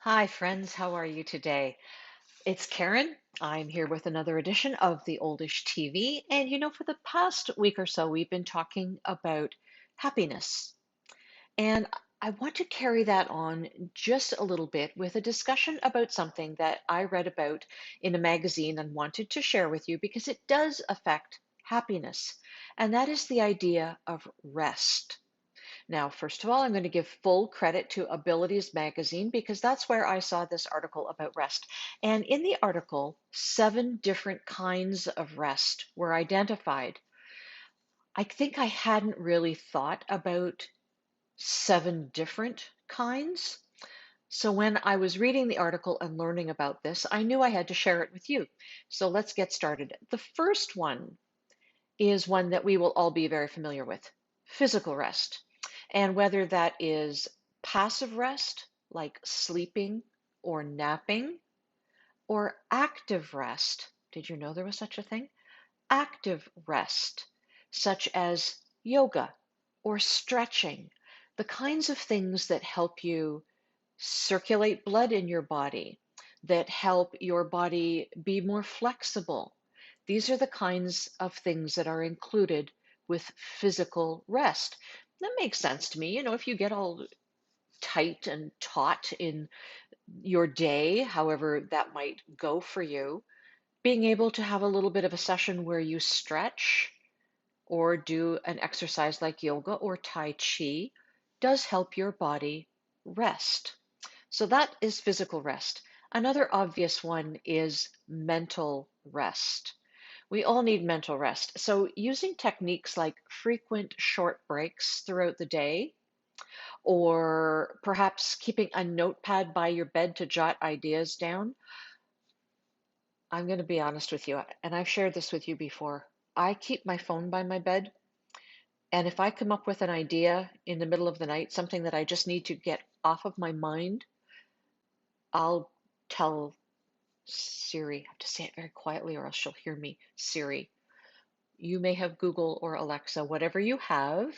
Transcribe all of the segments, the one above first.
Hi, friends. How are you today? It's Karen. I'm here with another edition of the Oldish TV. And for the past week or so, we've been talking about happiness. And I want to carry that on just a little bit with a discussion about something that I read about in a magazine and wanted to share with you because it does affect happiness. And that is the idea of rest. Now, first of all, I'm going to give full credit to Abilities Magazine because that's where I saw this article about rest. And in the article, 7 different kinds of rest were identified. I think I hadn't really thought about 7 different kinds. So when I was reading the article and learning about this, I knew I had to share it with you. So let's get started. The first one is one that we will all be very familiar with, physical rest. And whether that is passive rest, like sleeping or napping, or active rest. Did you know there was such a thing? Active rest, such as yoga or stretching, the kinds of things that help you circulate blood in your body, that help your body be more flexible. These are the kinds of things that are included with physical rest. That makes sense to me. If you get all tight and taut in your day, however that might go for you, being able to have a little bit of a session where you stretch or do an exercise like yoga or Tai Chi does help your body rest. So that is physical rest. Another obvious one is mental rest. We all need mental rest. So using techniques like frequent short breaks throughout the day, or perhaps keeping a notepad by your bed to jot ideas down. I'm going to be honest with you, and I've shared this with you before. I keep my phone by my bed, and if I come up with an idea in the middle of the night, something that I just need to get off of my mind, I'll tell Siri. I have to say it very quietly or else she'll hear me. Siri, you may have Google or Alexa, whatever you have,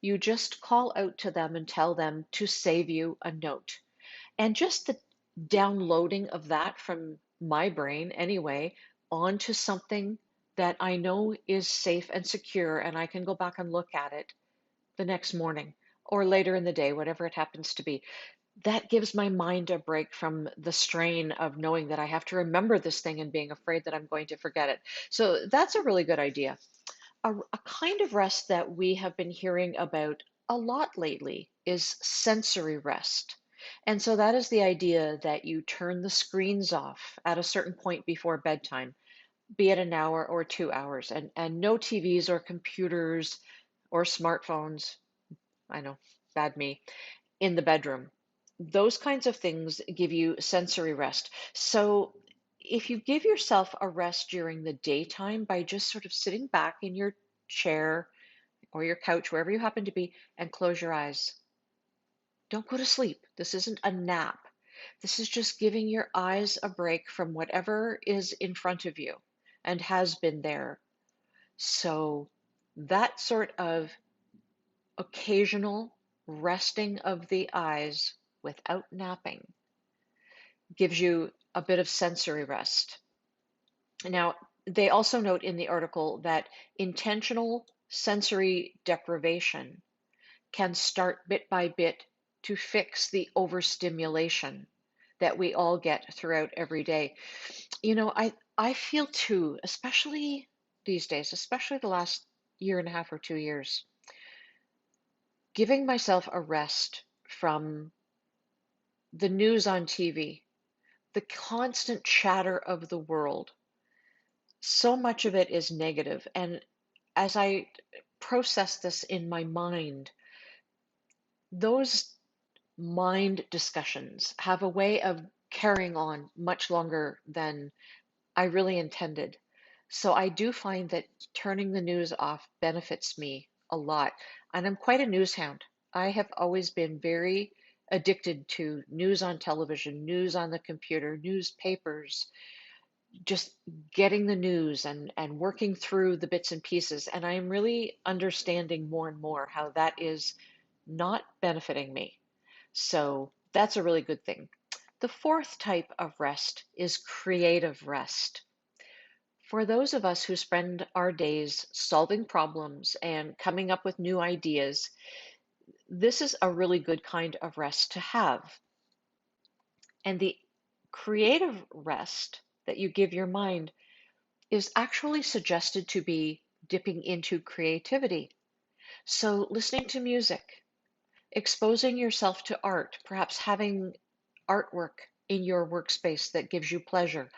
you just call out to them and tell them to save you a note. And just the downloading of that from my brain anyway onto something that I know is safe and secure, and I can go back and look at it the next morning or later in the day, whatever it happens to be. That gives my mind a break from the strain of knowing that I have to remember this thing and being afraid that I'm going to forget it. So that's a really good idea. A kind of rest that we have been hearing about a lot lately is sensory rest. And so that is the idea that you turn the screens off at a certain point before bedtime, be it an hour or 2 hours, and no TVs or computers or smartphones. I know, bad me, in the bedroom. Those kinds of things give you sensory rest. So if you give yourself a rest during the daytime by just sort of sitting back in your chair or your couch, wherever you happen to be, and close your eyes. Don't go to sleep. This isn't a nap. This is just giving your eyes a break from whatever is in front of you and has been there. So that sort of occasional resting of the eyes without napping gives you a bit of sensory rest. Now, they also note in the article that intentional sensory deprivation can start bit by bit to fix the overstimulation that we all get throughout every day. I feel too, especially these days, especially the last year and a half or 2 years, giving myself a rest from the news on TV, the constant chatter of the world. So much of it is negative. And as I process this in my mind, those mind discussions have a way of carrying on much longer than I really intended. So I do find that turning the news off benefits me a lot. And I'm quite a news hound. I have always been very addicted to news on television, news on the computer, newspapers, just getting the news and working through the bits and pieces. And I'm really understanding more and more how that is not benefiting me. So that's a really good thing. The fourth type of rest is creative rest. For those of us who spend our days solving problems and coming up with new ideas, this is a really good kind of rest to have. And the creative rest that you give your mind is actually suggested to be dipping into creativity. So, listening to music, exposing yourself to art, perhaps having artwork in your workspace that gives you pleasure,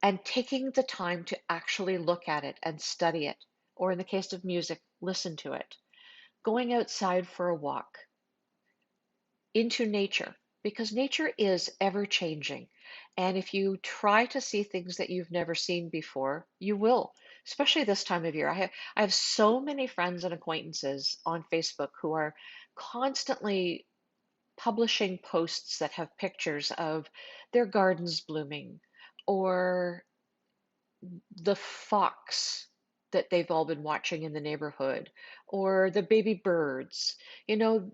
and taking the time to actually look at it and study it, or in the case of music, listen to it. Going outside for a walk, into nature, because nature is ever changing. And if you try to see things that you've never seen before, you will, especially this time of year. I have so many friends and acquaintances on Facebook who are constantly publishing posts that have pictures of their gardens blooming or the fox that they've all been watching in the neighborhood or the baby birds.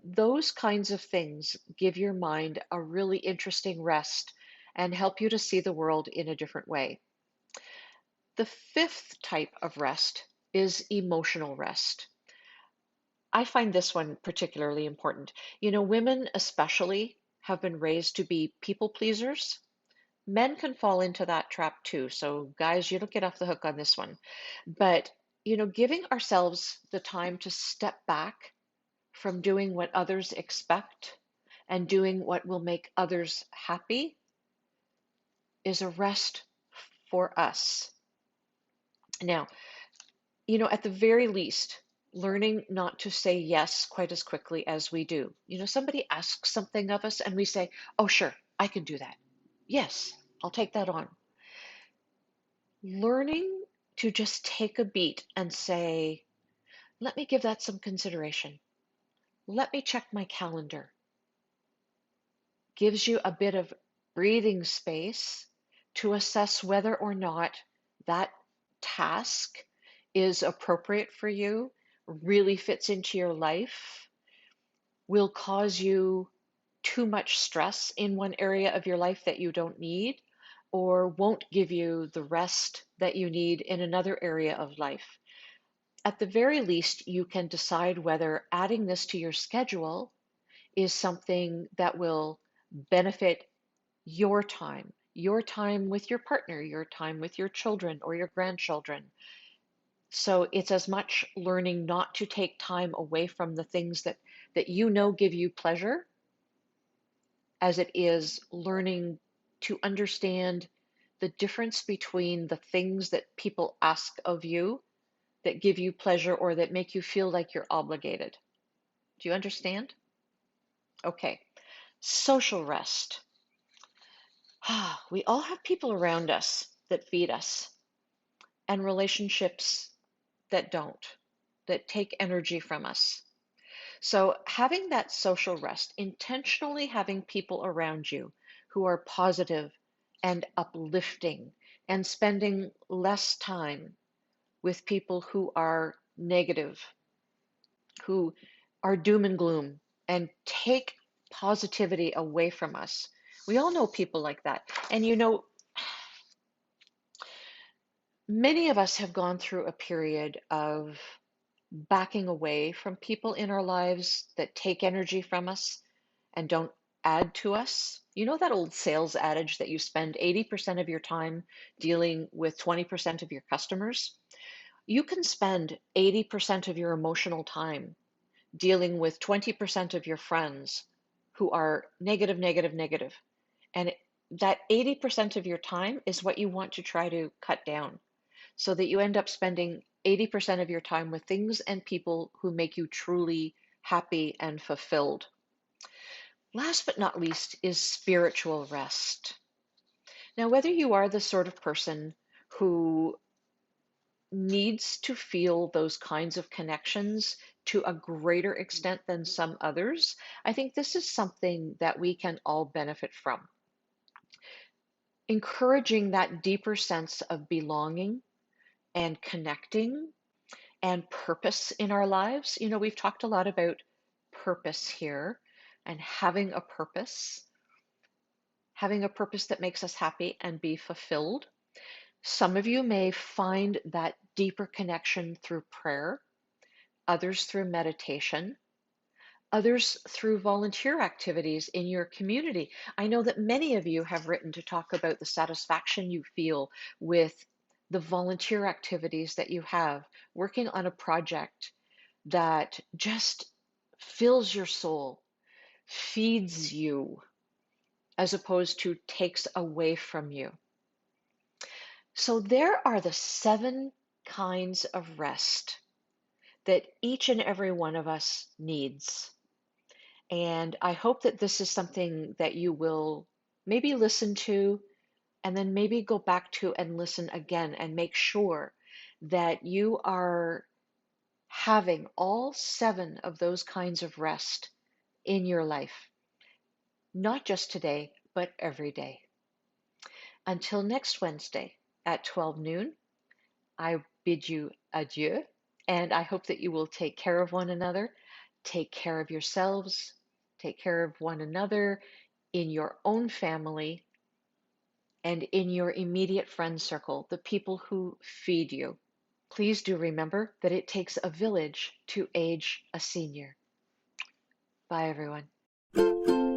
Those kinds of things give your mind a really interesting rest and help you to see the world in a different way. The fifth type of rest is emotional rest. I find this one particularly important. Women especially have been raised to be people pleasers. Men can fall into that trap too. So, guys, you don't get off the hook on this one. But, giving ourselves the time to step back from doing what others expect and doing what will make others happy is a rest for us. Now, at the very least, learning not to say yes quite as quickly as we do. Somebody asks something of us and we say, oh, sure, I can do that. Yes, I'll take that on. Learning to just take a beat and say, let me give that some consideration. Let me check my calendar. Gives you a bit of breathing space to assess whether or not that task is appropriate for you, really fits into your life, will cause you too much stress in one area of your life that you don't need, or won't give you the rest that you need in another area of life. At the very least, you can decide whether adding this to your schedule is something that will benefit your time with your partner, your time with your children or your grandchildren. So it's as much learning not to take time away from the things that give you pleasure as it is learning to understand the difference between the things that people ask of you that give you pleasure or that make you feel like you're obligated. Do you understand? Okay. Social rest. We all have people around us that feed us and relationships that don't, that take energy from us. So, having that social rest, intentionally having people around you who are positive and uplifting, and spending less time with people who are negative, who are doom and gloom, and take positivity away from us. We all know people like that. And many of us have gone through a period of backing away from people in our lives that take energy from us and don't add to us. You know that old sales adage that you spend 80% of your time dealing with 20% of your customers? You can spend 80% of your emotional time dealing with 20% of your friends who are negative, negative, negative. And that 80% of your time is what you want to try to cut down so that you end up spending 80% of your time with things and people who make you truly happy and fulfilled. Last but not least is spiritual rest. Now, whether you are the sort of person who needs to feel those kinds of connections to a greater extent than some others, I think this is something that we can all benefit from. Encouraging that deeper sense of belonging and connecting and purpose in our lives. We've talked a lot about purpose here and having a purpose. having a purpose that makes us happy and be fulfilled. Some of you may find that deeper connection through prayer, others through meditation, others through volunteer activities in your community. I know that many of you have written to talk about the satisfaction you feel with the volunteer activities that you have, working on a project that just fills your soul, feeds you, as opposed to takes away from you. So there are the 7 kinds of rest that each and every one of us needs. And I hope that this is something that you will maybe listen to and then maybe go back to and listen again and make sure that you are having all 7 of those kinds of rest in your life, not just today, but every day. Until next Wednesday at 12 noon, I bid you adieu, and I hope that you will take care of one another, take care of yourselves, take care of one another in your own family and in your immediate friend circle, the people who feed you. Please do remember that it takes a village to age a senior. Bye, everyone.